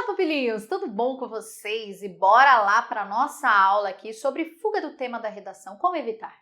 pupilinhos, tudo bom com vocês? E bora lá para nossa aula aqui sobre fuga do tema da redação, como evitar.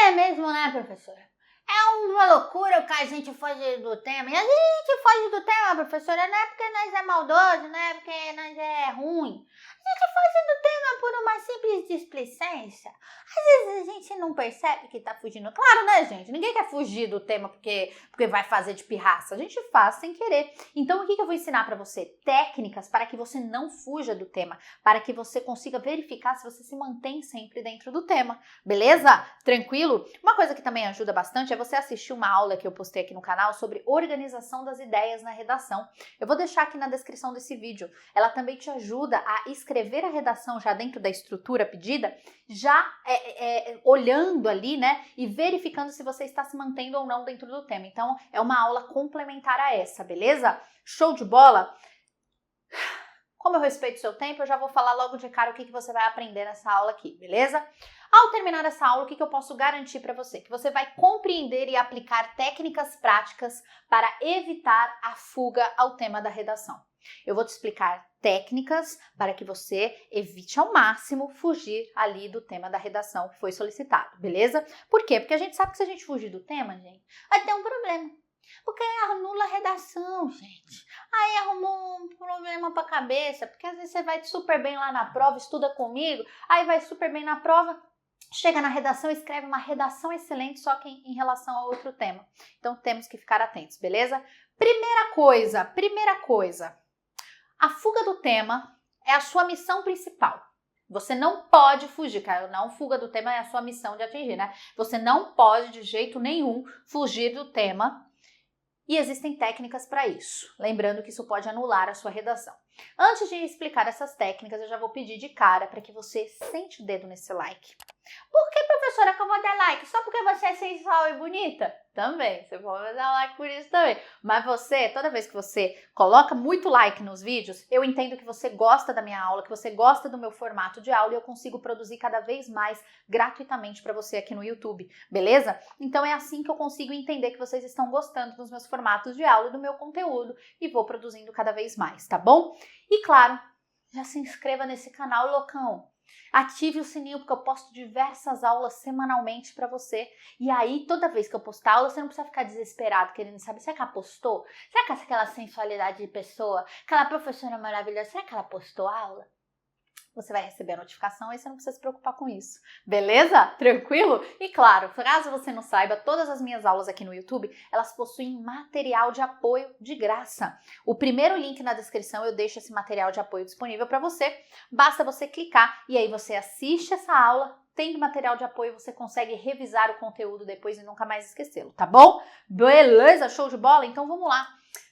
É mesmo, né, professora? É uma loucura o que a gente foge do tema. E a gente foge do tema, professora, não é porque nós é maldoso, não é porque nós é ruim. A gente foge do tema por uma simples displicência. Às vezes a gente não percebe que tá fugindo. Claro, né, gente? Ninguém quer fugir do tema porque vai fazer de pirraça. A gente faz sem querer. Então, o que eu vou ensinar para você? Técnicas para que você não fuja do tema, para que você consiga verificar se você se mantém sempre dentro do tema. Beleza? Tranquilo? Uma coisa que também ajuda bastante é você assistir uma aula que eu postei aqui no canal sobre organização das ideias na redação. Eu vou deixar aqui na descrição desse vídeo. Ela também te ajuda a escrever a redação já dentro da estrutura pedida, já olhando ali, né, e verificando se você está se mantendo ou não dentro do tema. Então, é uma aula complementar a essa, beleza? Show de bola? Como eu respeito o seu tempo, eu já vou falar logo de cara o que você vai aprender nessa aula aqui, beleza? Ao terminar essa aula, o que eu posso garantir para você? Que você vai compreender e aplicar técnicas práticas para evitar a fuga ao tema da redação. Eu vou te explicar técnicas para que você evite ao máximo fugir ali do tema da redação que foi solicitado, beleza? Por quê? Porque a gente sabe que se a gente fugir do tema, gente, vai ter um problema. Porque aí anula a redação, gente. Aí arrumou um problema pra cabeça, porque às vezes você vai super bem lá na prova, estuda comigo, aí vai super bem na prova, chega na redação, escreve uma redação excelente, só que em relação a outro tema. Então temos que ficar atentos, beleza? Primeira coisa, a fuga do tema é a sua missão principal. Você não pode fugir, cara, não fuga do tema é a sua missão de atingir, né? Você não pode de jeito nenhum fugir do tema. E existem técnicas para isso, lembrando que isso pode anular a sua redação. Antes de explicar essas técnicas, eu já vou pedir de cara para que você sente o dedo nesse like. Por que, professora, que eu vou dar like? Só porque você é sensual e bonita? Também, você pode dar like por isso também. Mas você, toda vez que você coloca muito like nos vídeos, eu entendo que você gosta da minha aula, que você gosta do meu formato de aula e eu consigo produzir cada vez mais gratuitamente para você aqui no YouTube, beleza? Então é assim que eu consigo entender que vocês estão gostando dos meus formatos de aula e do meu conteúdo e vou produzindo cada vez mais, tá bom? E claro, já se inscreva nesse canal, loucão. Ative o sininho porque eu posto diversas aulas semanalmente para você. E aí, toda vez que eu postar aula, você não precisa ficar desesperado querendo saber. Será que ela postou? Será que aquela sensualidade de pessoa, aquela professora maravilhosa, será que ela postou aula? Você vai receber a notificação e você não precisa se preocupar com isso. Beleza? Tranquilo? E claro, caso você não saiba, todas as minhas aulas aqui no YouTube, elas possuem material de apoio de graça. O primeiro link na descrição eu deixo esse material de apoio disponível para você. Basta você clicar e aí você assiste essa aula, tem material de apoio, você consegue revisar o conteúdo depois e nunca mais esquecê-lo, tá bom? Beleza? Show de bola? Então vamos lá.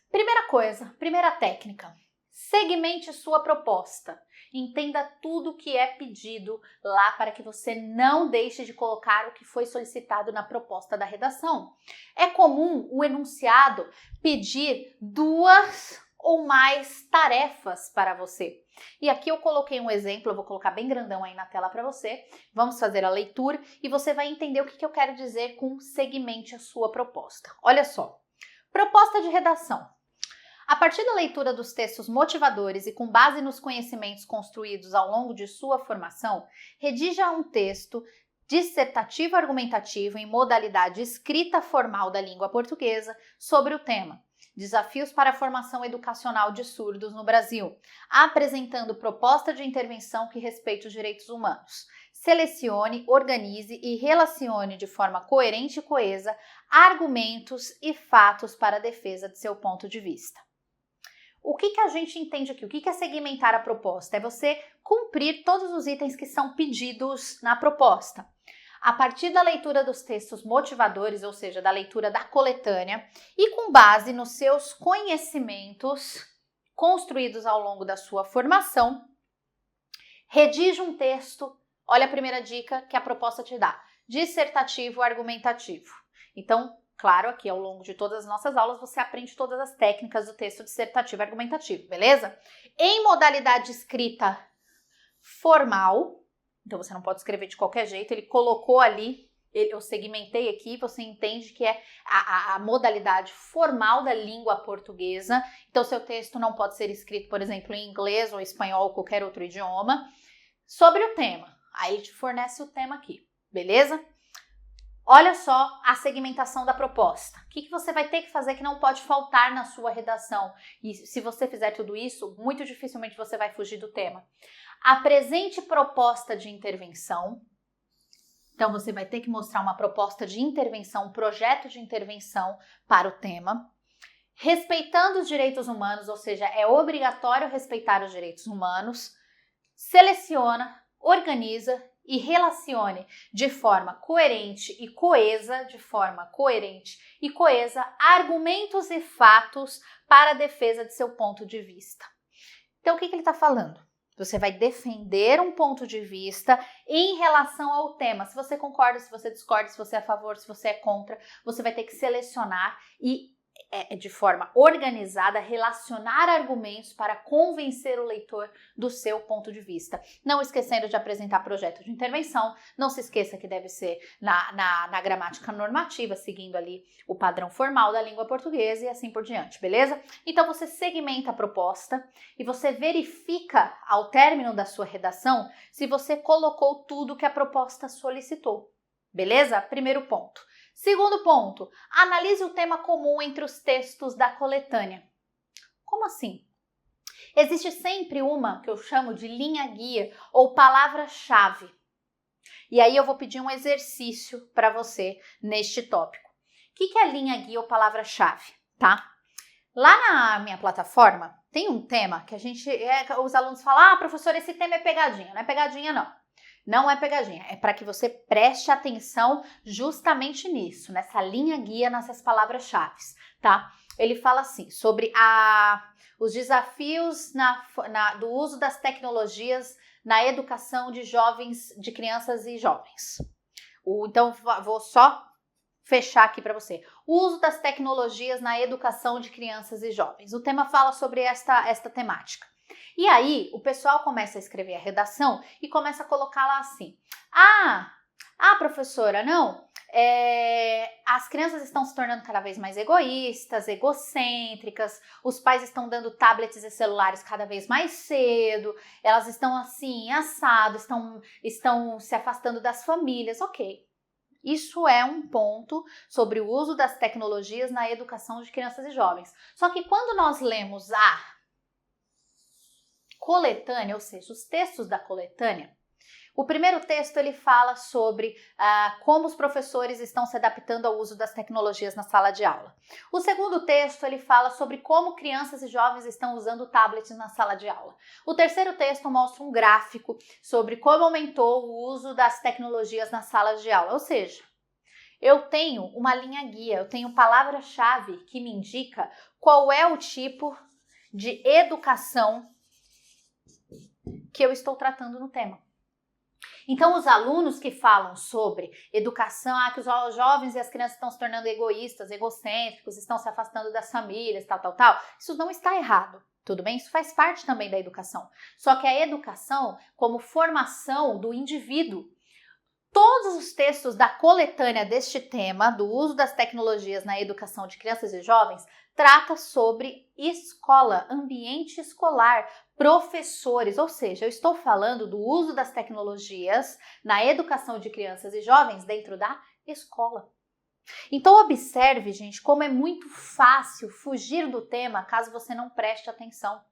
Primeira coisa, primeira técnica. Segmente sua proposta. Entenda tudo o que é pedido lá para que você não deixe de colocar o que foi solicitado na proposta da redação. É comum o enunciado pedir 2 ou mais tarefas para você. E aqui eu coloquei um exemplo, eu vou colocar bem grandão aí na tela para você. Vamos fazer a leitura e você vai entender o que eu quero dizer com segmente a sua proposta. Olha só, proposta de redação. A partir da leitura dos textos motivadores e com base nos conhecimentos construídos ao longo de sua formação, redija um texto dissertativo argumentativo em modalidade escrita formal da língua portuguesa sobre o tema Desafios para a formação educacional de surdos no Brasil, apresentando proposta de intervenção que respeite os direitos humanos. Selecione, organize e relacione de forma coerente e coesa argumentos e fatos para a defesa de seu ponto de vista. O que a gente entende aqui? O que é segmentar a proposta? É você cumprir todos os itens que são pedidos na proposta. A partir da leitura dos textos motivadores, ou seja, da leitura da coletânea, e com base nos seus conhecimentos construídos ao longo da sua formação, redige um texto, olha a primeira dica que a proposta te dá, dissertativo argumentativo. Então, claro, aqui ao longo de todas as nossas aulas você aprende todas as técnicas do texto dissertativo argumentativo, beleza? Em modalidade escrita formal, então você não pode escrever de qualquer jeito, ele colocou ali eu segmentei aqui, você entende que é a modalidade formal da língua portuguesa. Então, seu texto não pode ser escrito, por exemplo, em inglês ou espanhol ou qualquer outro idioma. Sobre o tema, aí ele te fornece o tema aqui, beleza? Olha só a segmentação da proposta. O que você vai ter que fazer que não pode faltar na sua redação? E se você fizer tudo isso, muito dificilmente você vai fugir do tema. Apresente proposta de intervenção. Então, você vai ter que mostrar uma proposta de intervenção, um projeto de intervenção para o tema. Respeitando os direitos humanos, ou seja, é obrigatório respeitar os direitos humanos. Seleciona, organiza e relacione de forma coerente e coesa, argumentos e fatos para a defesa de seu ponto de vista. Então, o que ele está falando? Você vai defender um ponto de vista em relação ao tema. Se você concorda, se você discorda, se você é a favor, se você é contra, você vai ter que selecionar e, de forma organizada, relacionar argumentos para convencer o leitor do seu ponto de vista. Não esquecendo de apresentar projeto de intervenção. Não se esqueça que deve ser na gramática normativa, seguindo ali o padrão formal da língua portuguesa e assim por diante, beleza? Então você segmenta a proposta e você verifica ao término da sua redação se você colocou tudo que a proposta solicitou, beleza? Primeiro ponto. Segundo ponto, analise o tema comum entre os textos da coletânea. Como assim? Existe sempre uma que eu chamo de linha guia ou palavra-chave. E aí eu vou pedir um exercício para você neste tópico. O que é linha guia ou palavra-chave, tá? Lá na minha plataforma tem um tema que os alunos falam, professor, esse tema é pegadinha. Não é pegadinha, não. Não é pegadinha, é para que você preste atenção justamente nisso, nessa linha guia, nessas palavras-chave, tá? Ele fala assim, sobre os desafios do uso das tecnologias na educação de crianças e jovens. Então, vou só fechar aqui para você. O uso das tecnologias na educação de crianças e jovens. O tema fala sobre esta temática. E aí, o pessoal começa a escrever a redação e começa a colocar lá assim, professora, não, as crianças estão se tornando cada vez mais egoístas, egocêntricas, os pais estão dando tablets e celulares cada vez mais cedo, elas estão assim, assado, estão se afastando das famílias, ok. Isso é um ponto sobre o uso das tecnologias na educação de crianças e jovens. Só que quando nós lemos a coletânea, ou seja, os textos da coletânea, o primeiro texto ele fala sobre como os professores estão se adaptando ao uso das tecnologias na sala de aula. O segundo texto ele fala sobre como crianças e jovens estão usando tablets na sala de aula. O terceiro texto mostra um gráfico sobre como aumentou o uso das tecnologias na sala de aula, ou seja, eu tenho uma linha guia, eu tenho palavra-chave que me indica qual é o tipo de educação que eu estou tratando no tema. Então, os alunos que falam sobre educação, que os jovens e as crianças estão se tornando egoístas, egocêntricos, estão se afastando das famílias, tal, isso não está errado, tudo bem? Isso faz parte também da educação. Só que a educação, como formação do indivíduo, todos os textos da coletânea deste tema, do uso das tecnologias na educação de crianças e jovens, trata sobre escola, ambiente escolar, professores, ou seja, eu estou falando do uso das tecnologias na educação de crianças e jovens dentro da escola. Então observe, gente, como é muito fácil fugir do tema caso você não preste atenção.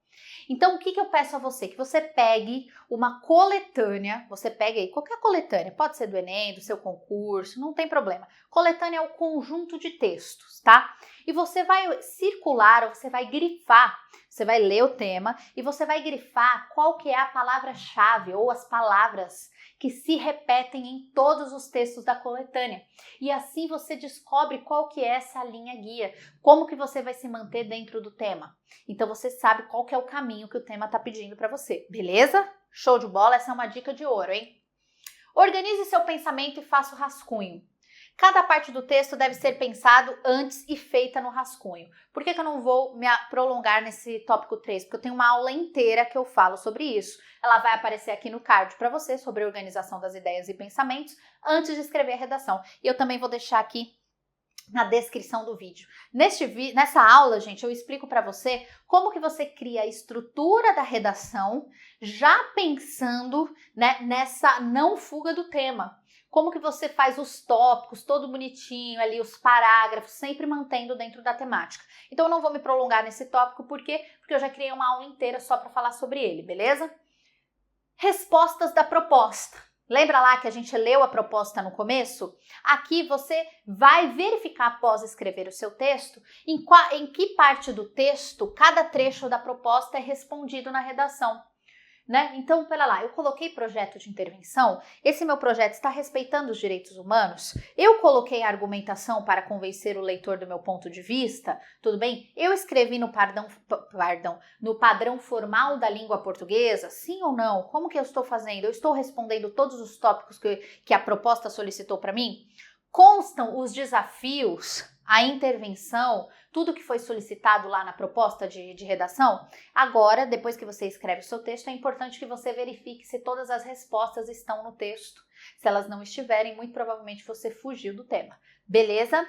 Então, o que eu peço a você? Que você pegue uma coletânea, você pegue aí qualquer coletânea, pode ser do Enem, do seu concurso, não tem problema. Coletânea é o conjunto de textos, tá? E você vai circular, ou você vai grifar, você vai ler o tema e você vai grifar qual que é a palavra-chave ou as palavras que se repetem em todos os textos da coletânea. E assim você descobre qual que é essa linha guia, como que você vai se manter dentro do tema. Então você sabe qual que é o caminho que o tema está pedindo para você, beleza? Show de bola, essa é uma dica de ouro, hein? Organize seu pensamento e faça o rascunho. Cada parte do texto deve ser pensado antes e feita no rascunho. Por que eu não vou me prolongar nesse tópico 3? Porque eu tenho uma aula inteira que eu falo sobre isso. Ela vai aparecer aqui no card para você sobre a organização das ideias e pensamentos antes de escrever a redação. E eu também vou deixar aqui na descrição do vídeo. Nessa aula, gente, eu explico para você como que você cria a estrutura da redação já pensando, né, nessa não fuga do tema. Como que você faz os tópicos, todo bonitinho ali, os parágrafos, sempre mantendo dentro da temática. Então eu não vou me prolongar nesse tópico, por quê? Porque eu já criei uma aula inteira só para falar sobre ele, beleza? Respostas da proposta. Lembra lá que a gente leu a proposta no começo? Aqui você vai verificar após escrever o seu texto em que parte do texto cada trecho da proposta é respondido na redação. Né? Então, pera lá, eu coloquei projeto de intervenção, esse meu projeto está respeitando os direitos humanos? Eu coloquei a argumentação para convencer o leitor do meu ponto de vista? Tudo bem? Eu escrevi no padrão formal da língua portuguesa? Sim ou não? Como que eu estou fazendo? Eu estou respondendo todos os tópicos que a proposta solicitou para mim? Constam os desafios, a intervenção, tudo que foi solicitado lá na proposta de redação? Agora, depois que você escreve o seu texto, é importante que você verifique se todas as respostas estão no texto. Se elas não estiverem, muito provavelmente você fugiu do tema. Beleza?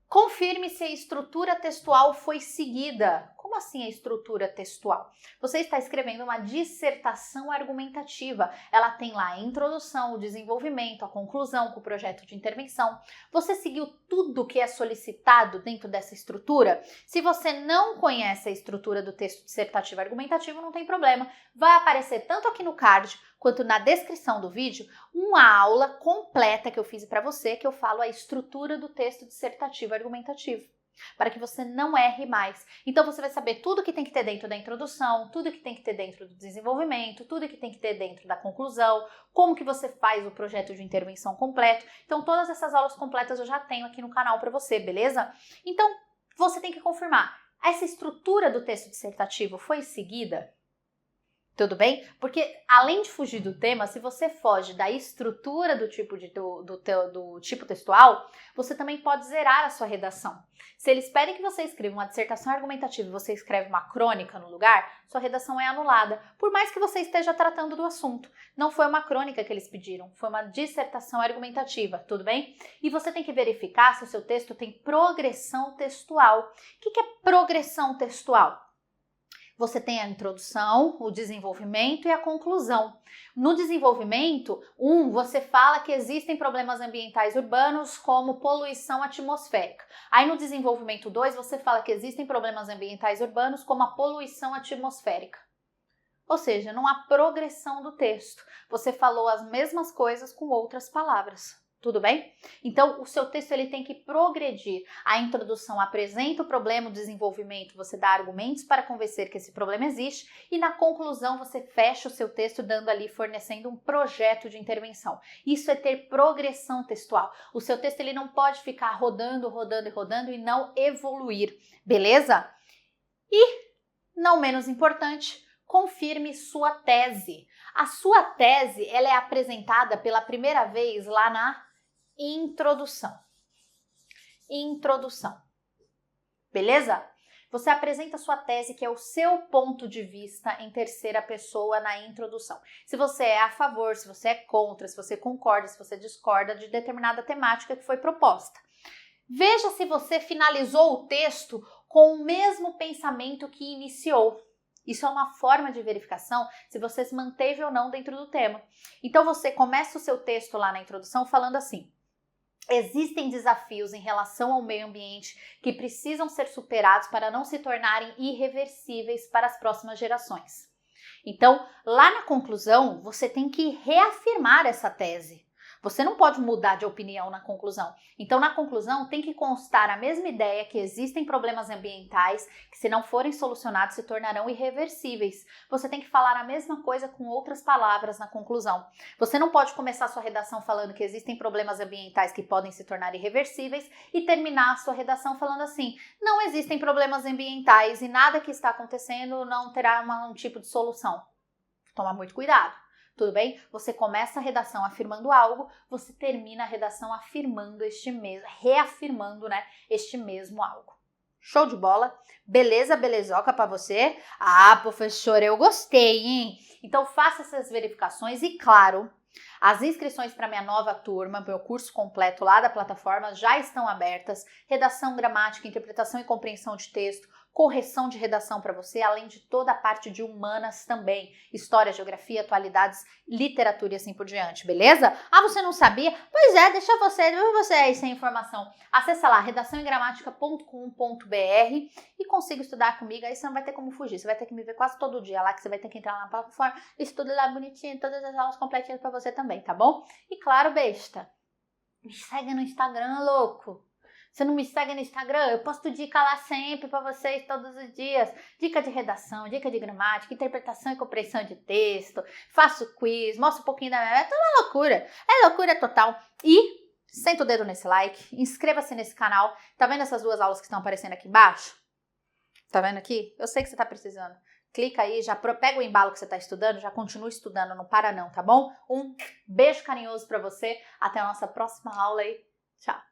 Confirme se a estrutura textual foi seguida. Como assim a estrutura textual? Você está escrevendo uma dissertação argumentativa. Ela tem lá a introdução, o desenvolvimento, a conclusão com o projeto de intervenção. Você seguiu tudo que é solicitado dentro dessa estrutura? Se você não conhece a estrutura do texto dissertativo argumentativo, não tem problema. Vai aparecer tanto aqui no card quanto na descrição do vídeo uma aula completa que eu fiz para você, que eu falo a estrutura do texto dissertativo argumentativo, para que você não erre mais. Então você vai saber tudo que tem que ter dentro da introdução, tudo que tem que ter dentro do desenvolvimento, tudo que tem que ter dentro da conclusão, como que você faz o projeto de intervenção completo. Então todas essas aulas completas eu já tenho aqui no canal para você, beleza? Então você tem que confirmar, essa estrutura do texto dissertativo foi seguida? Tudo bem? Porque além de fugir do tema, se você foge da estrutura do tipo textual, você também pode zerar a sua redação. Se eles pedem que você escreva uma dissertação argumentativa e você escreve uma crônica no lugar, sua redação é anulada, por mais que você esteja tratando do assunto. Não foi uma crônica que eles pediram, foi uma dissertação argumentativa, tudo bem? E você tem que verificar se o seu texto tem progressão textual. O que é progressão textual? Você tem a introdução, o desenvolvimento e a conclusão. No desenvolvimento, você fala que existem problemas ambientais urbanos como poluição atmosférica. Aí no desenvolvimento 2, você fala que existem problemas ambientais urbanos como a poluição atmosférica. Ou seja, não há progressão do texto. Você falou as mesmas coisas com outras palavras. Tudo bem? Então, o seu texto ele tem que progredir. A introdução apresenta o problema, o desenvolvimento, você dá argumentos para convencer que esse problema existe e na conclusão você fecha o seu texto dando ali, fornecendo um projeto de intervenção. Isso é ter progressão textual. O seu texto ele não pode ficar rodando, rodando e rodando e não evoluir, beleza? E, não menos importante, confirme sua tese. A sua tese ela é apresentada pela primeira vez lá na introdução. Introdução. Beleza? Você apresenta a sua tese, que é o seu ponto de vista em terceira pessoa na introdução. Se você é a favor, se você é contra, se você concorda, se você discorda de determinada temática que foi proposta. Veja se você finalizou o texto com o mesmo pensamento que iniciou. Isso é uma forma de verificação se você se manteve ou não dentro do tema. Então você começa o seu texto lá na introdução falando assim: existem desafios em relação ao meio ambiente que precisam ser superados para não se tornarem irreversíveis para as próximas gerações. Então, lá na conclusão, você tem que reafirmar essa tese. Você não pode mudar de opinião na conclusão. Então, na conclusão, tem que constar a mesma ideia que existem problemas ambientais que, se não forem solucionados, se tornarão irreversíveis. Você tem que falar a mesma coisa com outras palavras na conclusão. Você não pode começar a sua redação falando que existem problemas ambientais que podem se tornar irreversíveis e terminar a sua redação falando assim: não existem problemas ambientais e nada que está acontecendo não terá um tipo de solução. Toma muito cuidado. Tudo bem? Você começa a redação afirmando algo, você termina a redação afirmando reafirmando, né, este mesmo algo. Show de bola? Beleza, belezoca pra você? Ah, professora, eu gostei, hein? Então faça essas verificações e, claro, as inscrições para minha nova turma, meu curso completo lá da plataforma já estão abertas. Redação, gramática, interpretação e compreensão de texto, correção de redação para você, além de toda a parte de humanas também. História, geografia, atualidades, literatura e assim por diante, beleza? Ah, você não sabia? Pois é, deixa você aí sem informação. Acessa lá, redaçãoegramática.com.br e consiga estudar comigo, aí você não vai ter como fugir. Você vai ter que me ver quase todo dia lá, que você vai ter que entrar lá na plataforma, estuda lá bonitinho, todas as aulas completinhas para você também, tá bom? E claro, besta, me segue no Instagram, louco. Você não me segue no Instagram? Eu posto dica lá sempre pra vocês, todos os dias. Dica de redação, dica de gramática, interpretação e compreensão de texto. Faço quiz, mostro um pouquinho da minha vida. É uma loucura. É loucura total. E senta o dedo nesse like, inscreva-se nesse canal. Tá vendo essas duas aulas que estão aparecendo aqui embaixo? Tá vendo aqui? Eu sei que você tá precisando. Clica aí, já pega o embalo que você tá estudando, já continua estudando, não para não, tá bom? Um beijo carinhoso pra você. Até a nossa próxima aula aí. Tchau.